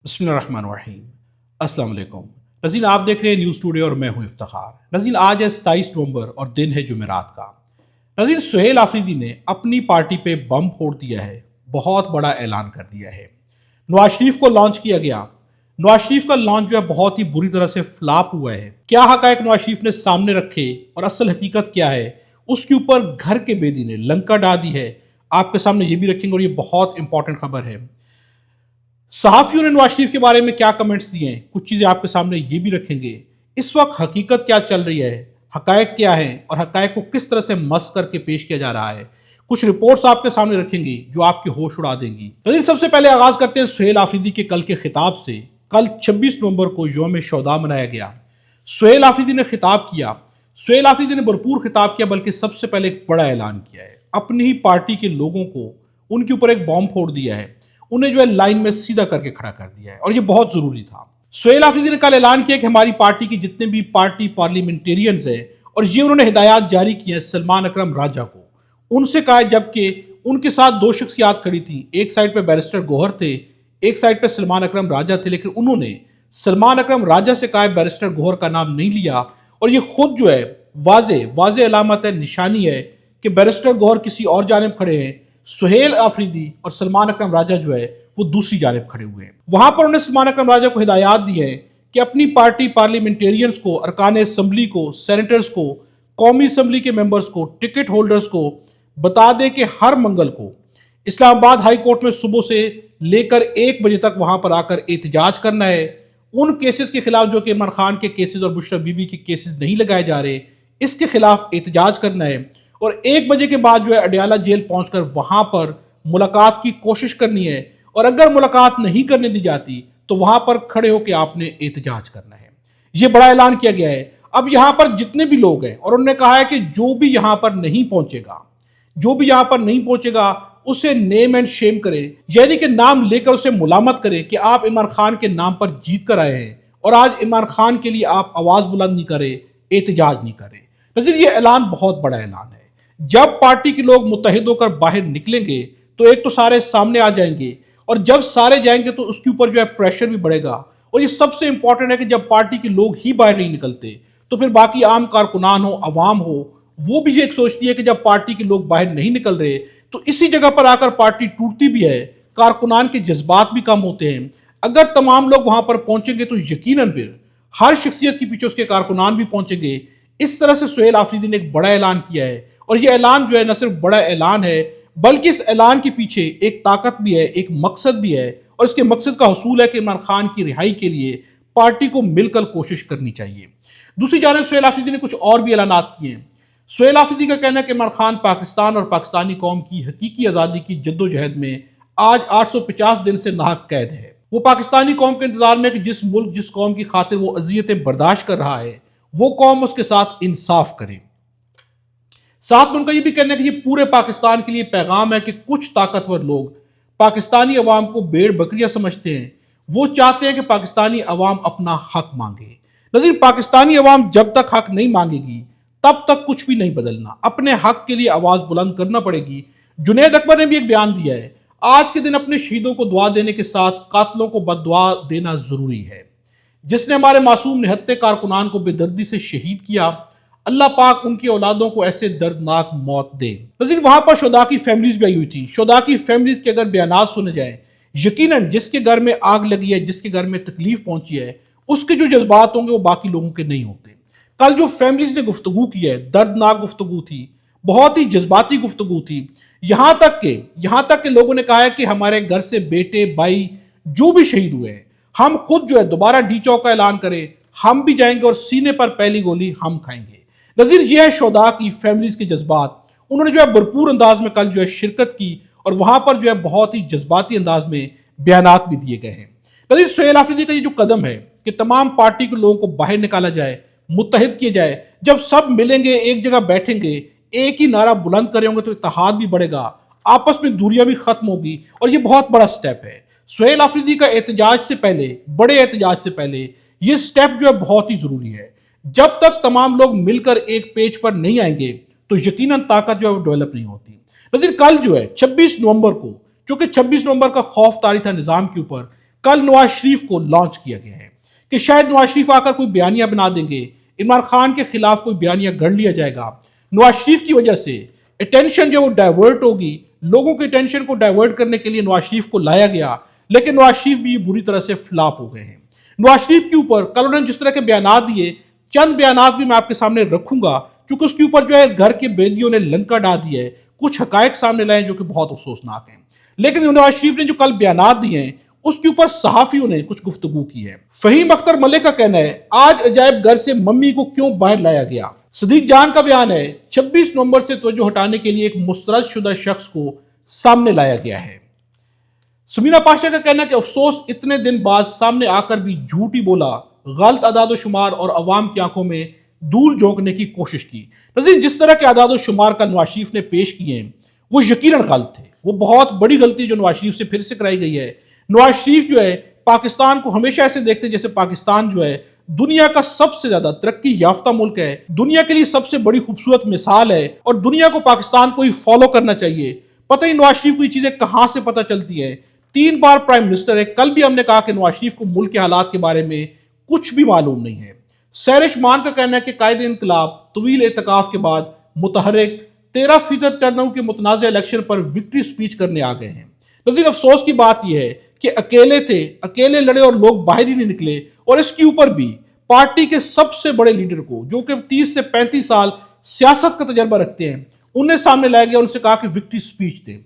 بسم اللہ الرحمن الرحیم۔ السلام علیکم ناظرین، آپ دیکھ رہے ہیں نیوز ٹوڈے اور میں ہوں افتخار۔ ناظرین، آج ہے 27 نومبر اور دن ہے جمعرات کا۔ ناظرین، سہیل آفریدی نے اپنی پارٹی پہ بم پھوڑ دیا ہے، بہت بڑا اعلان کر دیا ہے۔ نواز شریف کو لانچ کیا گیا۔ نواز شریف کا لانچ جو ہے بہت ہی بری طرح سے فلاپ ہوا ہے۔ کیا حقائق نواز شریف نے سامنے رکھے اور اصل حقیقت کیا ہے، اس کے اوپر گھر کے بیدی نے لنکا ڈال دی ہے، آپ کے سامنے یہ بھی رکھیں گے اور یہ بہت امپورٹنٹ خبر ہے۔ صحافیوں نے نواز شریف کے بارے میں کیا کمنٹس دیے ہیں، کچھ چیزیں آپ کے سامنے یہ بھی رکھیں گے۔ اس وقت حقیقت کیا چل رہی ہے، حقائق کیا ہیں اور حقائق کو کس طرح سے مس کر کے پیش کیا جا رہا ہے، کچھ رپورٹس آپ کے سامنے رکھیں گے جو آپ کے ہوش اڑا دیں گی۔ لیکن سب سے پہلے آغاز کرتے ہیں سہیل آفریدی کے کل کے خطاب سے۔ کل 26 نومبر کو یوم شہداء منایا گیا۔ سہیل آفریدی نے خطاب کیا۔ سہیل آفریدی نے بھرپور خطاب کیا، بلکہ سب سے پہلے ایک بڑا اعلان کیا ہے۔ اپنی ہی پارٹی کے لوگوں کو ان کے اوپر ایک بم پھوڑ دیا ہے، انہیں جو ہے لائن میں سیدھا کر کے کھڑا کر دیا ہے، اور یہ بہت ضروری تھا۔ سہیل آفریدی نے کل اعلان کیا کہ ہماری پارٹی کے جتنے بھی پارٹی پارلیمنٹیرینز ہیں، اور یہ انہوں نے ہدایات جاری کی ہیں سلمان اکرم راجہ کو، ان سے کہا ہے، جبکہ ان کے ساتھ دو شخصیات کھڑی تھیں، ایک سائڈ پہ بیرسٹر گوہر تھے، ایک سائڈ پہ سلمان اکرم راجہ تھے، لیکن انہوں نے سلمان اکرم راجہ سے کہا ہے، بیرسٹر گوہر کا نام نہیں لیا، اور یہ خود جو ہے واضح علامت ہے، نشانی ہے کہ بیرسٹر گوہر کسی اور جانب کھڑے ہیں، سہیل آفریدی اور سلمان اکرم راجہ جو ہے وہ دوسری جانب کھڑے ہوئے ہیں۔ وہاں پر انہوں نے سلمان اکرم راجہ کو ہدایات دی ہیں کہ اپنی پارٹی پارلیمنٹیرینز کو، ارکان اسمبلی کو، سینیٹرز کو، قومی اسمبلی کے ممبرز کو، ٹکٹ ہولڈرز کو بتا دیں کہ ہر منگل کو اسلام آباد ہائی کورٹ میں صبح سے لے کر 1 بجے تک وہاں پر آ کر احتجاج کرنا ہے۔ ان کیسز کے خلاف جو کہ عمران خان کے کیسز اور بشرا بی بی کے کیسز نہیں لگائے جا رہے، اس کے خلاف احتجاج کرنا ہے، اور 1 بجے کے بعد جو ہے اڈیالہ جیل پہنچ کر وہاں پر ملاقات کی کوشش کرنی ہے، اور اگر ملاقات نہیں کرنے دی جاتی تو وہاں پر کھڑے ہو کے آپ نے احتجاج کرنا ہے۔ یہ بڑا اعلان کیا گیا ہے۔ اب یہاں پر جتنے بھی لوگ ہیں، اور انہوں نے کہا ہے کہ جو بھی یہاں پر نہیں پہنچے گا اسے نیم اینڈ شیم کرے، یعنی کہ نام لے کر اسے ملامت کرے کہ آپ عمران خان کے نام پر جیت کر آئے ہیں، اور آج عمران خان کے لیے آپ آواز بلند نہیں کرے، احتجاج نہیں کرے۔ نظیر، یہ اعلان بہت بڑا اعلان ہے۔ جب پارٹی کے لوگ متحد ہو کر باہر نکلیں گے تو ایک تو سارے سامنے آ جائیں گے، اور جب سارے جائیں گے تو اس کے اوپر جو ہے پریشر بھی بڑھے گا، اور یہ سب سے امپورٹنٹ ہے کہ جب پارٹی کے لوگ ہی باہر نہیں نکلتے تو پھر باقی عام کارکنان ہو، عوام ہو، وہ بھی یہ ایک سوچتی ہے کہ جب پارٹی کے لوگ باہر نہیں نکل رہے تو اسی جگہ پر آ کر پارٹی ٹوٹتی بھی ہے، کارکنان کے جذبات بھی کم ہوتے ہیں۔ اگر تمام لوگ وہاں پر پہنچیں گے تو یقیناً پھر ہر شخصیت کے پیچھے اس کے کارکنان بھی پہنچیں گے۔ اس طرح سے سہیل آفریدی نے ایک بڑا اعلان کیا ہے، اور یہ اعلان جو ہے نہ صرف بڑا اعلان ہے بلکہ اس اعلان کے پیچھے ایک طاقت بھی ہے، ایک مقصد بھی ہے، اور اس کے مقصد کا حصول ہے کہ عمران خان کی رہائی کے لیے پارٹی کو مل کر کوشش کرنی چاہیے۔ دوسری جانب سہیل آفریدی نے کچھ اور بھی اعلانات کیے ہیں۔ سہیل آفریدی کا کہنا ہے کہ عمران خان پاکستان اور پاکستانی قوم کی حقیقی آزادی کی جدوجہد میں آج 850 دن سے ناحق قید ہے۔ وہ پاکستانی قوم کے انتظار میں کہ جس ملک جس قوم کی خاطر وہ اذیتیں برداشت کر رہا ہے، وہ قوم اس کے ساتھ انصاف کرے۔ ساتھ میں ان کا یہ بھی کہنا ہے کہ یہ پورے پاکستان کے لیے پیغام ہے کہ کچھ طاقتور لوگ پاکستانی عوام کو بھیڑ بکریاں سمجھتے ہیں، وہ چاہتے ہیں کہ پاکستانی عوام اپنا حق مانگے۔ نظیر، پاکستانی عوام جب تک حق نہیں مانگے گی تب تک کچھ بھی نہیں بدلنا، اپنے حق کے لیے آواز بلند کرنا پڑے گی۔ جنید اکبر نے بھی ایک بیان دیا ہے، آج کے دن اپنے شہیدوں کو دعا دینے کے ساتھ قاتلوں کو بد دعا دینا ضروری ہے۔ جس نے ہمارے معصوم نہتے کارکنان کو بے دردی سے شہید کیا، اللہ پاک ان کی اولادوں کو ایسے دردناک موت دے۔ نظیر، وہاں پر شہداء کی فیملیز بھی آئی ہوئی تھی۔ شہداء کی فیملیز کے اگر بیانات سنے جائیں، یقیناً جس کے گھر میں آگ لگی ہے، جس کے گھر میں تکلیف پہنچی ہے، اس کے جو جذبات ہوں گے وہ باقی لوگوں کے نہیں ہوتے۔ کل جو فیملیز نے گفتگو کی ہے، دردناک گفتگو تھی، بہت ہی جذباتی گفتگو تھی، یہاں تک کہ لوگوں نے کہا ہے کہ ہمارے گھر سے بیٹے بھائی جو بھی شہید ہوئے ہیں، ہم خود جو ہے دوبارہ ڈی چوک کا اعلان کریں، ہم بھی جائیں گے اور سینے پر پہلی گولی ہم کھائیں گے۔ نظیر، یہ ہے شہداء کی فیملیز کے جذبات۔ انہوں نے جو ہے بھرپور انداز میں کل جو ہے شرکت کی، اور وہاں پر جو ہے بہت ہی جذباتی انداز میں بیانات بھی دیے گئے ہیں۔ نظیر، سہیل آفریدی کا یہ جو قدم ہے کہ تمام پارٹی کے لوگوں کو باہر نکالا جائے، متحد کیے جائے، جب سب ملیں گے، ایک جگہ بیٹھیں گے، ایک ہی نعرہ بلند کریں گے تو اتحاد بھی بڑھے گا، آپس میں دوریاں بھی ختم ہوگی، اور یہ بہت بڑا سٹیپ ہے۔ سہیل آفریدی کا احتجاج سے پہلے، بڑے احتجاج سے پہلے یہ سٹیپ جو ہے بہت ہی ضروری ہے۔ جب تک تمام لوگ مل کر ایک پیج پر نہیں آئیں گے تو یقیناً طاقت جو ہے وہ ڈیولپ نہیں ہوتی۔ نظیر، کل جو ہے 26 نومبر کو، چونکہ 26 نومبر کا خوف طاری تھا نظام کے اوپر، کل نواز شریف کو لانچ کیا گیا ہے کہ شاید نواز شریف آ کر کوئی بیانیہ بنا دیں گے، عمران خان کے خلاف کوئی بیانیہ گھڑ لیا جائے گا، نواز شریف کی وجہ سے اٹینشن جو وہ ڈائیورٹ ہوگی، لوگوں کے اٹینشن کو ڈائیورٹ کرنے کے لیے نواز شریف کو لایا گیا، لیکن نواز شریف بھی بری طرح سے فلاپ ہو گئے ہیں۔ نواز شریف کے اوپر کل انہوں نے جس طرح کے بیانات دیے، چند بیانات بھی میں آپ کے سامنے رکھوں گا کیونکہ اس کے اوپر جو ہے گھر کے بیدیوں نے لنکا ڈال دیا ہے، کچھ حقائق سامنے لائے جو کہ بہت افسوسناک ہیں۔ لیکن نواز شریف نے جو کل بیانات دیے ہیں اس کے اوپر صحافیوں نے کچھ گفتگو کی ہے۔ فہیم اختر ملک کا کہنا ہے آج عجائب گھر سے ممی کو کیوں باہر لایا گیا۔ صدیق جان کا بیان ہے 26 نومبر سے توجہ ہٹانے کے لیے ایک مسترد شدہ شخص کو سامنے لایا گیا ہے۔ سمینا پاشا کا کہنا ہے کہ افسوس اتنے دن بعد سامنے آ کر بھی جھوٹ ہی بولا، غلط اعداد و شمار اور عوام کی آنکھوں میں دھول جھونکنے کی کوشش کی۔ نظیر جس طرح کے اعداد و شمار کا نواز شریف نے پیش کیے ہیں وہ یقیناً غلط تھے، وہ بہت بڑی غلطی جو نواز شریف سے پھر سے کرائی گئی ہے۔ نواز شریف جو ہے پاکستان کو ہمیشہ ایسے دیکھتے ہیں جیسے پاکستان جو ہے دنیا کا سب سے زیادہ ترقی یافتہ ملک ہے، دنیا کے لیے سب سے بڑی خوبصورت مثال ہے اور دنیا کو پاکستان کو ہی فالو کرنا چاہیے۔ پتہ ہی نواز شریف کو یہ چیزیں کہاں سے پتہ چلتی ہیں۔ 3 بار پرائم منسٹر ہے، کل بھی ہم نے کہا کہ نواز شریف کو ملک کے حالات کے بارے میں کچھ بھی معلوم نہیں ہے۔ سیرش مان کا کہنا ہے کہ قائد انقلاب طویل اعتکاف کے بعد متحرک 13% ٹرن آؤٹ کے متنازع الیکشن پر وکٹری سپیچ کرنے آ گئے ہیں۔ نظیر افسوس کی بات یہ ہے کہ اکیلے تھے، اکیلے لڑے اور لوگ باہر ہی نہیں نکلے، اور اس کے اوپر بھی پارٹی کے سب سے بڑے لیڈر کو جو کہ 30 سے 35 سال سیاست کا تجربہ رکھتے ہیں انہیں سامنے لایا گیا، ان سے کہا کہ وکٹری سپیچ دیں۔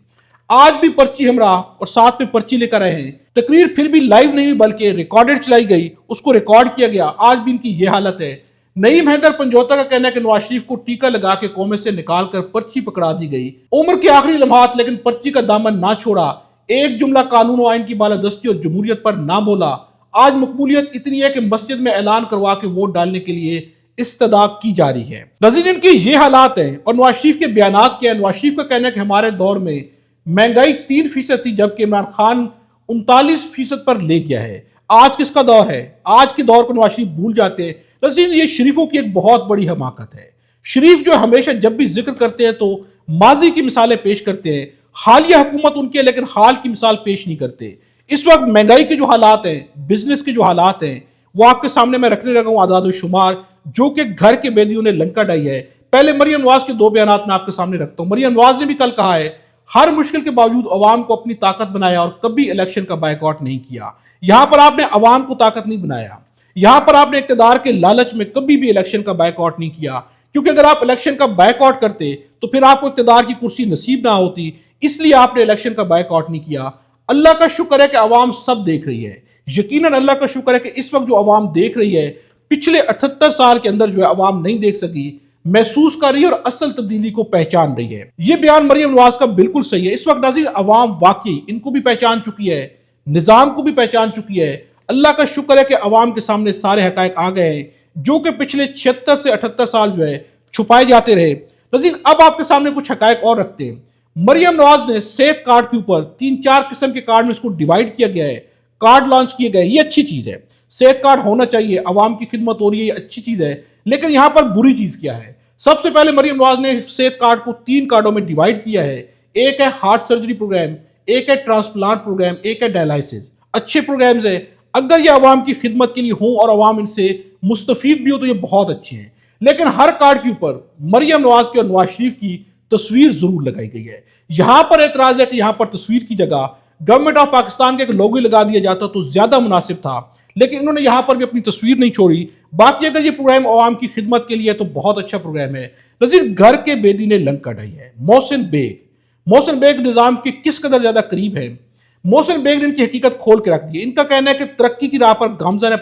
آج بھی پرچی ہمراہ اور ساتھ میں پرچی لے کر آئے ہیں، تقریر پھر بھی لائیو نہیں ہوئی بلکہ ریکارڈڈ چلائی گئی، اس کو ریکارڈ کیا گیا، آج بھی ان کی یہ حالت ہے۔ نعیم حیدر پنجوتا کا کہنا ہے کہ نواز شریف کو ٹیکہ لگا کے قومے سے نکال کر پرچی پکڑا دی گئی، عمر کے آخری لمحات لیکن پرچی کا دامن نہ چھوڑا، ایک جملہ قانون و آئین کی بالادستی اور جمہوریت پر نہ بولا۔ آج مقبولیت اتنی ہے کہ مسجد میں اعلان کروا کے ووٹ ڈالنے کے لیے استدعا کی جا رہی ہے۔ ناظرین ان کی یہ حالات ہیں اور نواز شریف کے بیانات کیا ہے۔ نواز شریف کا کہنا ہے کہ ہمارے دور میں مہنگائی 3% تھی جبکہ عمران خان 39% پر لے گیا ہے۔ آج کس کا دور ہے؟ آج کے دور کو نواز شریف بھول جاتے ہیں۔ ناظرین یہ شریفوں کی ایک بہت بڑی حماقت ہے۔ شریف جو ہمیشہ جب بھی ذکر کرتے ہیں تو ماضی کی مثالیں پیش کرتے ہیں، حالیہ حکومت ان کے لیکن حال کی مثال پیش نہیں کرتے۔ اس وقت مہنگائی کے جو حالات ہیں، بزنس کے جو حالات ہیں، وہ آپ کے سامنے میں رکھنے لگا ہوں اعداد و شمار جو کہ گھر کے بیدیوں نے لنکا ڈائی ہے۔ پہلے مریم نواز کے 2 بیانات میں آپ کے سامنے رکھتا ہوں۔ مریم نواز نے بھی کل کہا ہے ہر مشکل کے باوجود عوام کو اپنی طاقت بنایا اور کبھی الیکشن کا بائیکاٹ نہیں کیا۔ یہاں پر آپ نے عوام کو طاقت نہیں بنایا، یہاں پر آپ نے اقتدار کے لالچ میں کبھی بھی الیکشن کا بائیکاٹ نہیں کیا، کیونکہ اگر آپ الیکشن کا بائیکاٹ کرتے تو پھر آپ کو اقتدار کی کرسی نصیب نہ ہوتی، اس لیے آپ نے الیکشن کا بائیکاٹ نہیں کیا۔ اللہ کا شکر ہے کہ عوام سب دیکھ رہی ہے، یقیناً اللہ کا شکر ہے کہ اس وقت جو عوام دیکھ رہی ہے پچھلے 78 سال کے اندر جو ہے عوام نہیں دیکھ سکی، محسوس کر رہی ہے اور اصل تبدیلی کو پہچان رہی ہے۔ یہ بیان مریم نواز کا بالکل صحیح ہے۔ اس وقت ناظرین عوام واقعی ان کو بھی پہچان چکی ہے، نظام کو بھی پہچان چکی ہے۔ اللہ کا شکر ہے کہ عوام کے سامنے سارے حقائق آ گئے ہیں جو کہ پچھلے 76 سے 78 سال جو ہے چھپائے جاتے رہے۔ ناظرین اب آپ کے سامنے کچھ حقائق اور رکھتے ہیں۔ مریم نواز نے صحت کارڈ کے اوپر 3-4 قسم کے کارڈ میں اس کو ڈیوائیڈ کیا گیا ہے، کارڈ لانچ کیے گئے، یہ اچھی چیز ہے، صحت کارڈ ہونا چاہیے، عوام کی خدمت ہو رہی ہے، یہ اچھی چیز ہے۔ لیکن یہاں پر بری چیز کیا ہے؟ سب سے پہلے مریم نواز نے صحت کارڈ کو 3 کارڈوں میں ڈیوائیڈ کیا ہے، ایک ہے ہارٹ سرجری پروگرام، ایک ہے ٹرانسپلانٹ پروگرام، ایک ہے ڈائلائسس۔ اچھے پروگرامز ہیں، اگر یہ عوام کی خدمت کے لیے ہوں اور عوام ان سے مستفید بھی ہو تو یہ بہت اچھے ہیں۔ لیکن ہر کارڈ کے اوپر مریم نواز کی اور نواز شریف کی تصویر ضرور لگائی گئی ہے۔ یہاں پر اعتراض ہے کہ یہاں پر تصویر کی جگہ گورنمنٹ آف پاکستان کے ایک لوگو لگا دیا جاتا تو زیادہ مناسب تھا، لیکن انہوں نے یہاں پر بھی اپنی تصویر نہیں چھوڑی۔ باقی اگر یہ پروگرام عوام کی خدمت کے لیے تو بہت اچھا پروگرام ہے۔ نظیر گھر کے بیدی نے لنک کٹائی ہے۔ محسن بیگ نظام کے کس قدر زیادہ قریب ہے؟ محسن بیگ نے ان کی حقیقت کھول کے رکھ دی ہے۔ ان کا کہنا ہے کہ ترقی کی راہ پر گامزن ہے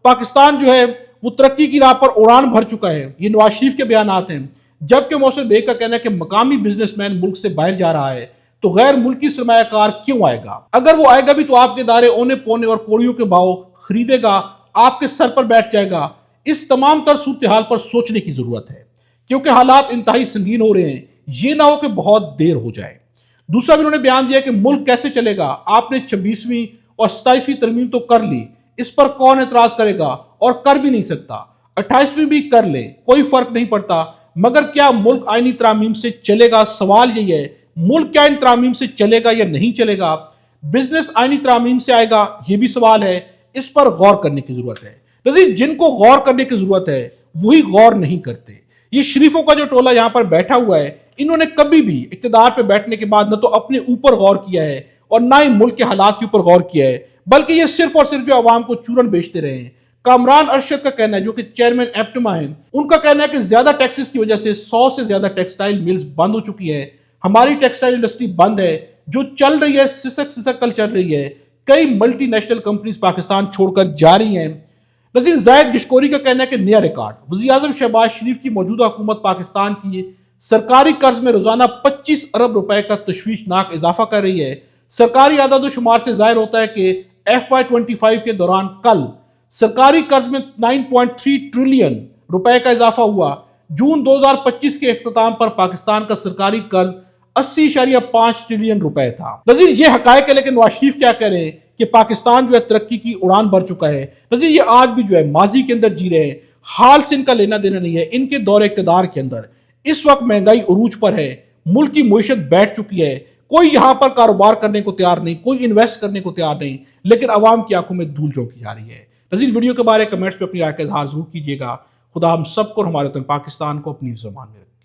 پاکستان جو ہے وہ ترقی کی راہ پر اڑان بھر چکا ہے، یہ نواز شریف کے بیانات ہیں۔ جبکہ محسن بیگ کا کہنا ہے کہ مقامی بزنس مین ملک سے باہر جا رہا ہے تو غیر ملکی سرمایہ کار کیوں آئے گا؟ اگر وہ آئے گا بھی تو آپ کے ادارے اونے پونے اور کوڑیوں کے بھاؤ خریدے گا، آپ کے سر پر بیٹھ جائے گا۔ اس تمام تر صورتحال پر سوچنے کی ضرورت ہے کیونکہ حالات انتہائی سنگین ہو رہے ہیں، یہ نہ ہو کہ بہت دیر ہو جائے۔ دوسرا بھی انہوں نے بیان دیا کہ ملک کیسے چلے گا، آپ نے 26ویں اور 27ویں ترمیم تو کر لی، اس پر کون اعتراض کرے گا، اور کر بھی نہیں سکتا۔ 28ویں بھی کر لیں، کوئی فرق نہیں پڑتا، مگر کیا ملک آئینی ترامیم سے چلے گا؟ سوال یہی ہے، ملک کیا ان ترامیم سے چلے گا یا نہیں چلے گا؟ بزنس آئینی ترامیم سے آئے گا، یہ بھی سوال ہے، اس پر غور کرنے کی ضرورت ہے۔ نظیر، جن کو غور کرنے کی ضرورت ہے وہی غور نہیں کرتے۔ یہ شریفوں کا جو ٹولہ یہاں پر بیٹھا ہوا ہے، انہوں نے کبھی بھی اقتدار پہ بیٹھنے کے بعد نہ تو اپنے اوپر غور کیا ہے اور نہ ہی ملک کے حالات کے اوپر غور کیا ہے، بلکہ یہ صرف اور صرف جو عوام کو چورن بیچتے رہے ہیں۔ کامران ارشد کا کہنا ہے، جو کہ چیئرمین ایپٹما ہیں، ان کا کہنا ہے کہ زیادہ ٹیکسز کی وجہ سے 100 سے زیادہ ٹیکسٹائل ملز بند ہو چکی ہے، ہماری ٹیکسٹائل انڈسٹری بند ہے، جو چل رہی ہے سسک کل چل رہی ہے، کئی ملٹی نیشنل کمپنیز پاکستان چھوڑ کر جا رہی ہیں۔ نظیر، زاہد گشکوری کا کہنا ہے کہ نیا ریکارڈ، وزیر اعظم شہباز شریف کی موجودہ حکومت پاکستان کی سرکاری قرض میں روزانہ 25 ارب روپے کا تشویشناک اضافہ کر رہی ہے۔ سرکاری اعداد و شمار سے ظاہر ہوتا ہے کہ FY25 کے دوران کل سرکاری قرض میں 9.3 ٹریلین روپے کا اضافہ ہوا۔ جون 2025 کے اختتام پر پاکستان کا سرکاری قرض 80.5 ٹریلین روپے تھا۔ نظیر، یہ حقائق ہے، لیکن نواز شریف کیا کہہ رہے ہیں کہ پاکستان جو ہے ترقی کی اڑان بھر چکا ہے۔ نظیر، یہ آج بھی جو ہے ماضی کے اندر جی رہے ہیں، حال سے ان کا لینا دینا نہیں ہے۔ ان کے دور اقتدار کے اندر اس وقت مہنگائی عروج پر ہے، ملک کی معیشت بیٹھ چکی ہے، کوئی یہاں پر کاروبار کرنے کو تیار نہیں، کوئی انویسٹ کرنے کو تیار نہیں، لیکن عوام کی آنکھوں میں دھول جھونکی جا رہی ہے۔ نظیر، ویڈیو کے بارے کمنٹس پہ اپنی رائے کا اظہار ضرور کیجیے گا۔ خدا ہم سب کو اور ہمارے وطن پاکستان کو اپنی زبان میں رکھے۔